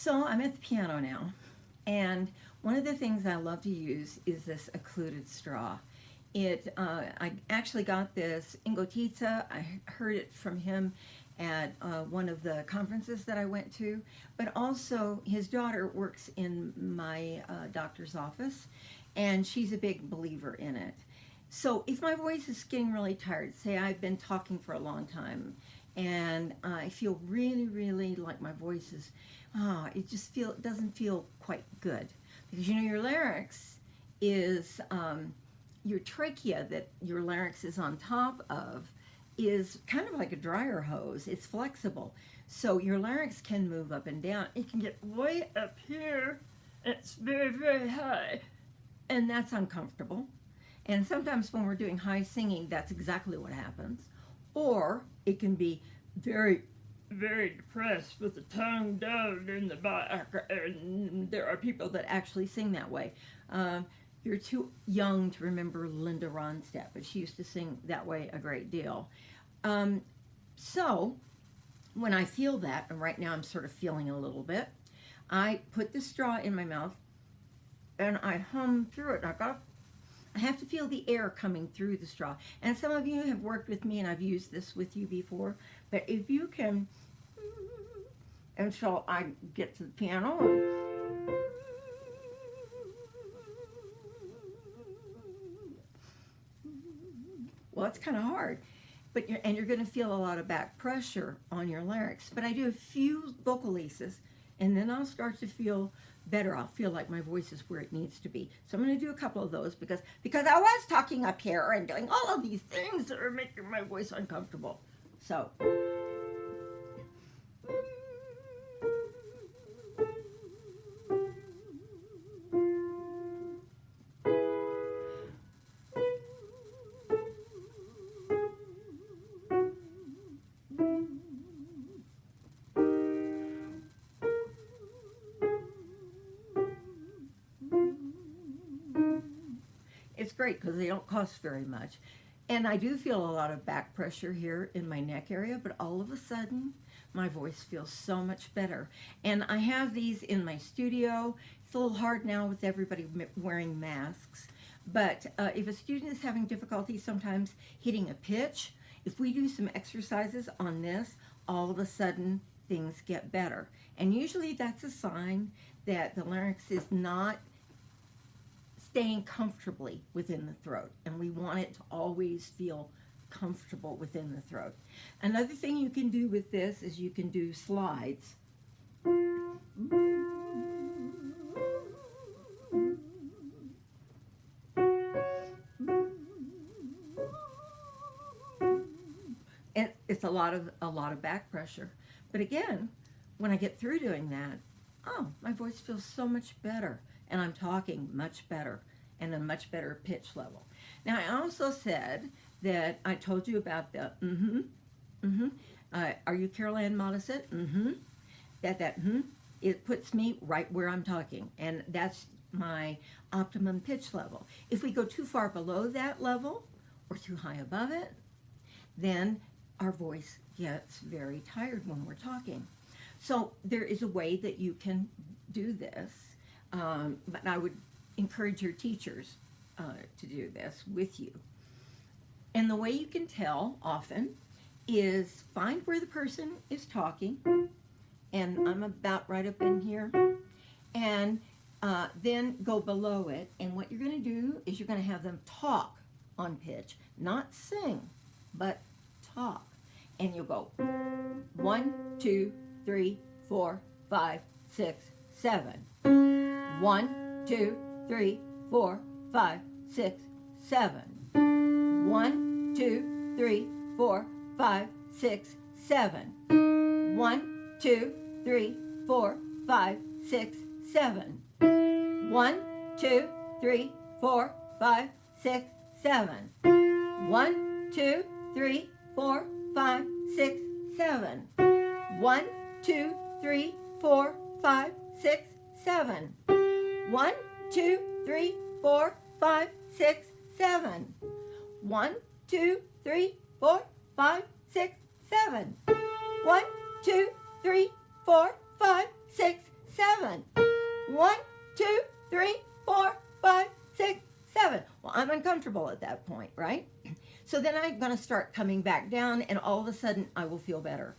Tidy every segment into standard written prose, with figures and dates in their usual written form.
So I'm at the piano now, and one of the things I love to use is this occluded straw. I actually got this Ingotitsa. I heard it from him at one of the conferences that I went to, but also his daughter works in my doctor's office, and she's a big believer in it. So if my voice is getting really tired, say I've been talking for a long time, and I feel really, really like my voice is, it doesn't feel quite good, because your larynx is your trachea that your larynx is on top of is kind of like a dryer hose. It's flexible, so your larynx can move up and down. It can get way up here. It's very, very high, and that's uncomfortable. And sometimes when we're doing high singing, that's exactly what happens. Or it can be very, very depressed with the tongue down in the back. And there are people that actually sing that way. You're too young to remember Linda Ronstadt, but she used to sing that way a great deal. So when I feel that, and right now I'm sort of feeling a little bit, I put the straw in my mouth and I hum through it. I have to feel the air coming through the straw. And some of you have worked with me, and I've used this with you before. But if you can, and so I get to the piano. Well, it's kind of hard. But you're going to feel a lot of back pressure on your larynx. But I do a few vocalises, and then I'll start to feel better. I'll feel like my voice is where it needs to be. So I'm going to do a couple of those because I was talking up here and doing all of these things that are making my voice uncomfortable. So. It's great because they don't cost very much. And I do feel a lot of back pressure here in my neck area, but all of a sudden, my voice feels so much better. And I have these in my studio. It's a little hard now with everybody wearing masks. But if a student is having difficulty sometimes hitting a pitch, if we do some exercises on this, all of a sudden, things get better. And usually that's a sign that the larynx is not staying comfortably within the throat, and we want it to always feel comfortable within the throat. Another thing you can do with this is you can do slides. And it's a lot of back pressure. But again, when I get through doing that, my voice feels so much better, and I'm talking much better and a much better pitch level. Now, I also said that I told you about the are you Carol Ann Modisette? It puts me right where I'm talking, and that's my optimum pitch level. If we go too far below that level or too high above it, then our voice gets very tired when we're talking. So there is a way that you can do this, but I would encourage your teachers to do this with you. And the way you can tell often is find where the person is talking, and I'm about right up in here, and then go below it, and what you're going to do is you're going to have them talk on pitch, not sing, but talk. And you'll go 1, 2, 3, 4, 5, 6, 7. 1, 2, 3, 4, 5, 6, 7. 1, 2, 3, 4, 5, 6, 7. 1, 2, 3, 4, 5, 6, 7. 1, 2, 3, 4, 5, 6, 7. 1, 2, 3, 4, 5, 6, 7. 1, 2, 3, 4, 5, 6, 7. 1, 2, 3, 4, 5, 6, 7. 1, 2, 3, 4, 5, 6, 7. 1, 2, 3, 4, 5, 6, 7. 1, 2, 3, 4, 5, 6, 7. Well, I'm uncomfortable at that point, right? So then I'm going to start coming back down, and all of a sudden I will feel better.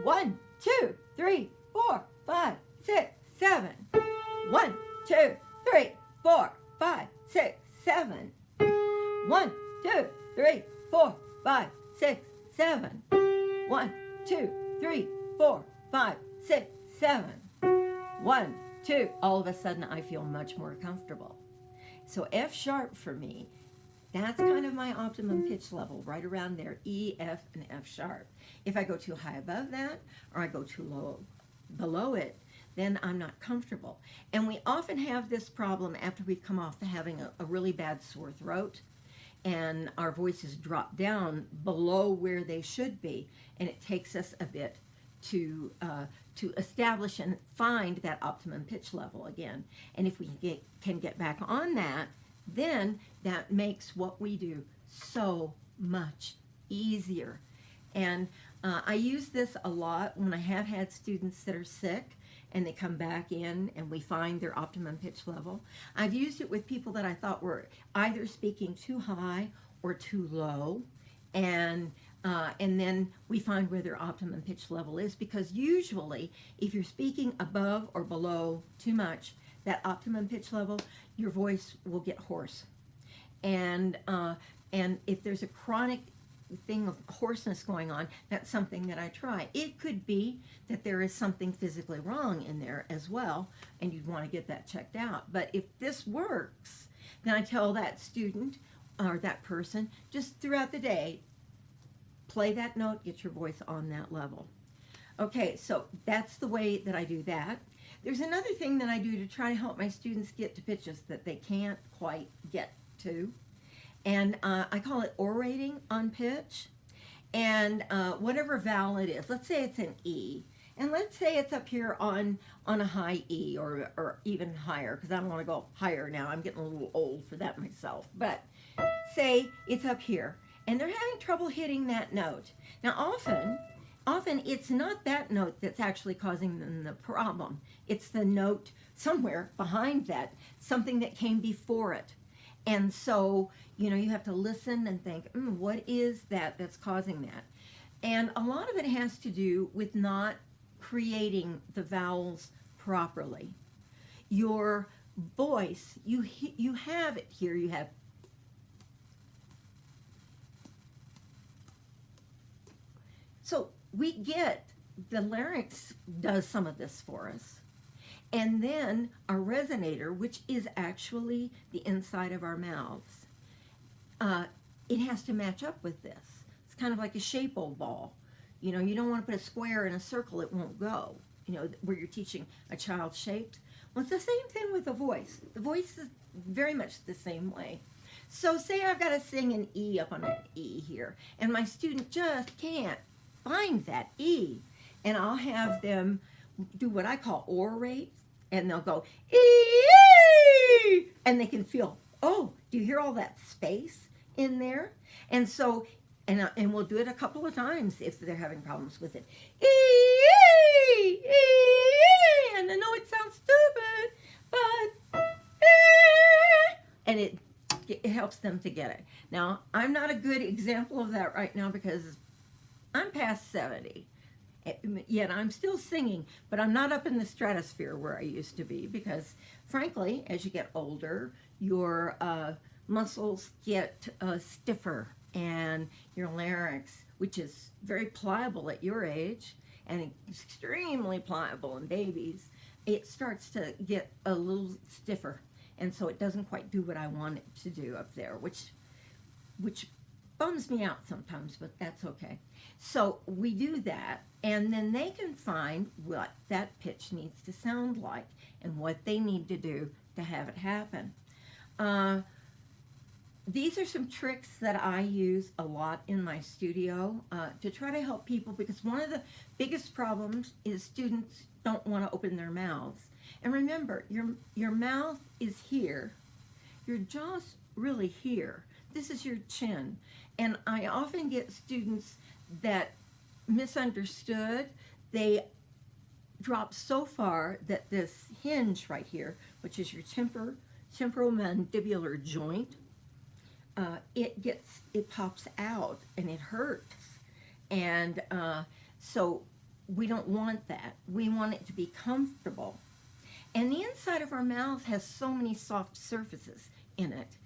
1, 2, 3, 4, 5, 6, 7. 1, 2, 3, 4, 5, 6, 7. 1, 2, 3, 4, 5, 6, 7. 1, 2, 3, 4, 5, 6, 7. 1, 2. All of a sudden I feel much more comfortable. So F sharp for me, that's kind of my optimum pitch level, right around there, E, F, and F sharp. If I go too high above that, or I go too low below it, then I'm not comfortable. And we often have this problem after we've come off having a really bad sore throat, and our voices drop down below where they should be, and it takes us a bit to establish and find that optimum pitch level again. And if we can get back on that, then that makes what we do so much easier. And I use this a lot when I have had students that are sick and they come back in and we find their optimum pitch level. I've used it with people that I thought were either speaking too high or too low, and then we find where their optimum pitch level is, because usually if you're speaking above or below too much, that optimum pitch level, your voice will get hoarse. And if there's a chronic thing of hoarseness going on, that's something that I try. It could be that there is something physically wrong in there as well, and you'd want to get that checked out. But if this works, then I tell that student or that person, just throughout the day, play that note, get your voice on that level. Okay, so that's the way that I do that. There's another thing that I do to try to help my students get to pitches that they can't quite get to. And I call it orating on pitch. And whatever vowel it is, let's say it's an E. And let's say it's up here on a high E or even higher, because I don't want to go higher now. I'm getting a little old for that myself. But say it's up here, and they're having trouble hitting that note. Now often it's not that note that's actually causing them the problem. It's the note somewhere behind that, something that came before it. And so, you have to listen and think, what is that that's causing that? And a lot of it has to do with not creating the vowels properly. Your voice, you have it here, you have so we get the larynx does some of this for us. And then our resonator, which is actually the inside of our mouths, it has to match up with this. It's kind of like a shape-o ball. You don't want to put a square in a circle, it won't go. Where you're teaching a child shapes. Well, it's the same thing with the voice. The voice is very much the same way. So say I've got to sing an E up on an E here, and my student just can't find that E. And I'll have them do what I call orate, and they'll go E, and they can feel, oh, do you hear all that space in there? And so, and we'll do it a couple of times if they're having problems with it. E, and I know it sounds stupid, but and it helps them to get it. Now, I'm not a good example of that right now because I'm past 70. Yet I'm still singing, but I'm not up in the stratosphere where I used to be, because frankly, as you get older, your muscles get stiffer, and your larynx, which is very pliable at your age and extremely pliable in babies, it starts to get a little stiffer, and so it doesn't quite do what I want it to do up there, which bums me out sometimes, but that's okay. So we do that, and then they can find what that pitch needs to sound like and what they need to do to have it happen. These are some tricks that I use a lot in my studio to try to help people, because one of the biggest problems is students don't want to open their mouths. And remember, your mouth is here, your jaw's really here. This is your chin. And I often get students that misunderstood. They drops so far that this hinge right here, which is your temporomandibular joint, it pops out and it hurts. And so we don't want that. We want it to be comfortable. And the inside of our mouth has so many soft surfaces in it.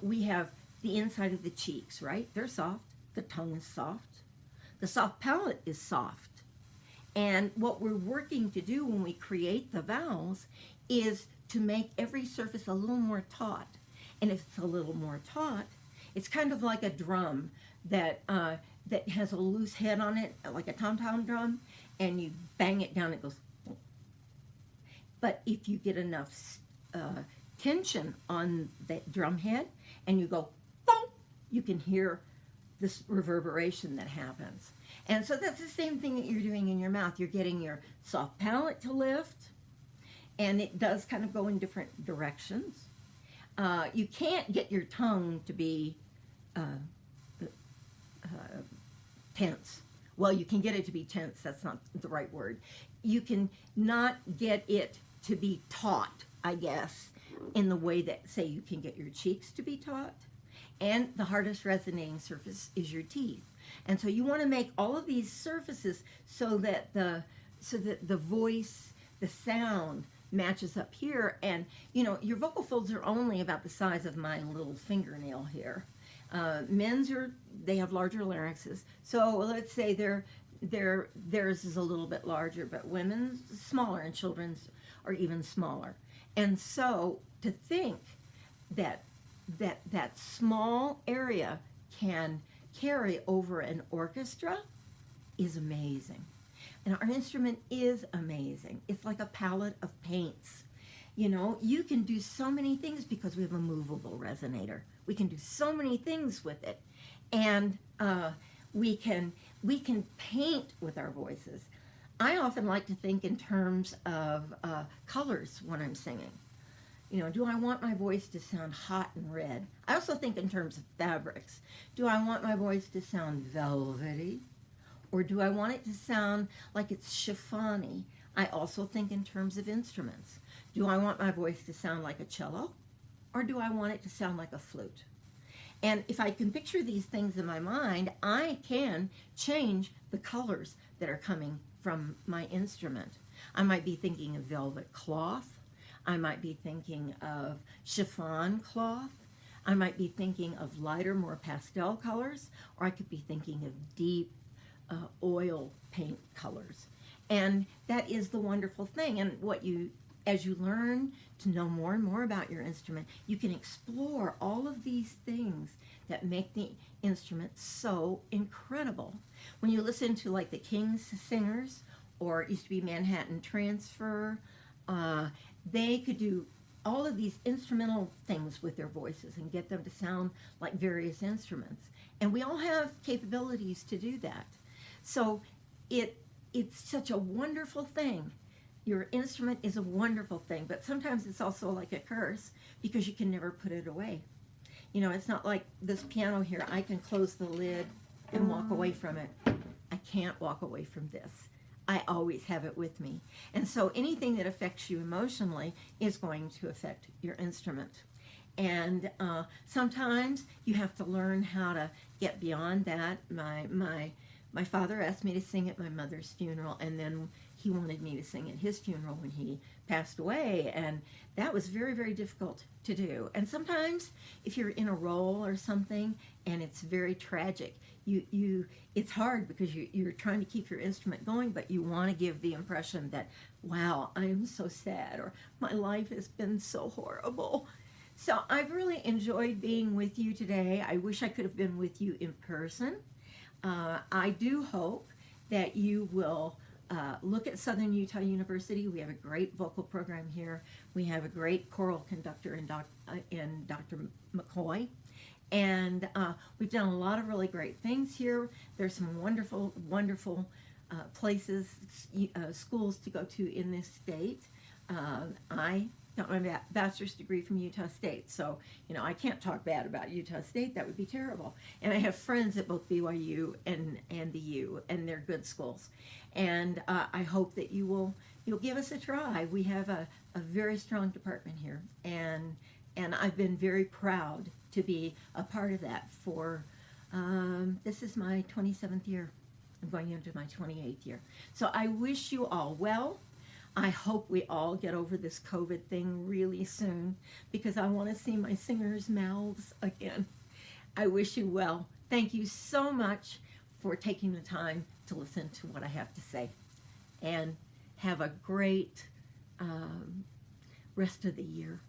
We have the inside of the cheeks, right? They're soft. The tongue is soft. The soft palate is soft. And what we're working to do when we create the vowels is to make every surface a little more taut. And if it's a little more taut, it's kind of like a drum that has a loose head on it, like a tom-tom drum, and you bang it down, it goes. But if you get enough tension on that drum head and you go, boom, you can hear this reverberation that happens. And so that's the same thing that you're doing in your mouth. You're getting your soft palate to lift, and it does kind of go in different directions. You can't get your tongue to be tense. Well, you can get it to be tense. That's not the right word. You can not get it to be taut, I guess, in the way that, say, you can get your cheeks to be taut. And the hardest resonating surface is your teeth. And so you want to make all of these surfaces so that the voice, the sound matches up here. And, you know, your vocal folds are only about the size of my little fingernail here. Men's they have larger larynxes. So let's say theirs is a little bit larger, but women's smaller and children's are even smaller. And so to think that small area can carry over an orchestra is amazing. And our instrument is amazing. It's like a palette of paints. You know, you can do so many things because we have a movable resonator. We can do so many things with it. And we can paint with our voices. I often like to think in terms of colors when I'm singing. You know, do I want my voice to sound hot and red? I also think in terms of fabrics. Do I want my voice to sound velvety? Or do I want it to sound like it's chiffony? I also think in terms of instruments. Do I want my voice to sound like a cello? Or do I want it to sound like a flute? And if I can picture these things in my mind, I can change the colors that are coming from my instrument. I might be thinking of velvet cloth. I might be thinking of chiffon cloth. I might be thinking of lighter, more pastel colors, or I could be thinking of deep oil paint colors. And that is the wonderful thing. And as you learn to know more and more about your instrument, you can explore all of these things that make the instrument so incredible. When you listen to like the King's Singers, or it used to be Manhattan Transfer, they could do all of these instrumental things with their voices and get them to sound like various instruments. And we all have capabilities to do that. So it's such a wonderful thing. Your instrument is a wonderful thing, but sometimes it's also like a curse because you can never put it away. You know, it's not like this piano here. I can close the lid and walk away from it. I can't walk away from this. I always have it with me. And so anything that affects you emotionally is going to affect your instrument. And sometimes you have to learn how to get beyond that. My father asked me to sing at my mother's funeral, and then he wanted me to sing at his funeral when he passed away, and that was very, very difficult to do. And sometimes if you're in a role or something and it's very tragic, it's hard because you're trying to keep your instrument going, but you want to give the impression that, wow, I am so sad, or my life has been so horrible. So I've really enjoyed being with you today. I wish I could have been with you in person. I do hope that you will look at Southern Utah University. We have a great vocal program here. We have a great choral conductor in Dr. McCoy. And we've done a lot of really great things here. There's some wonderful, wonderful places, schools to go to in this state. I got my bachelor's degree from Utah State. So, I can't talk bad about Utah State. That would be terrible. And I have friends at both BYU and the U, and they're good schools. And I hope that you'll give us a try. We have a very strong department here, and I've been very proud to be a part of that for, this is my 27th year. I'm going into my 28th year. So I wish you all well. I hope we all get over this COVID thing really soon, because I want to see my singers' mouths again. I wish you well. Thank you so much for taking the time to listen to what I have to say. And have a great rest of the year.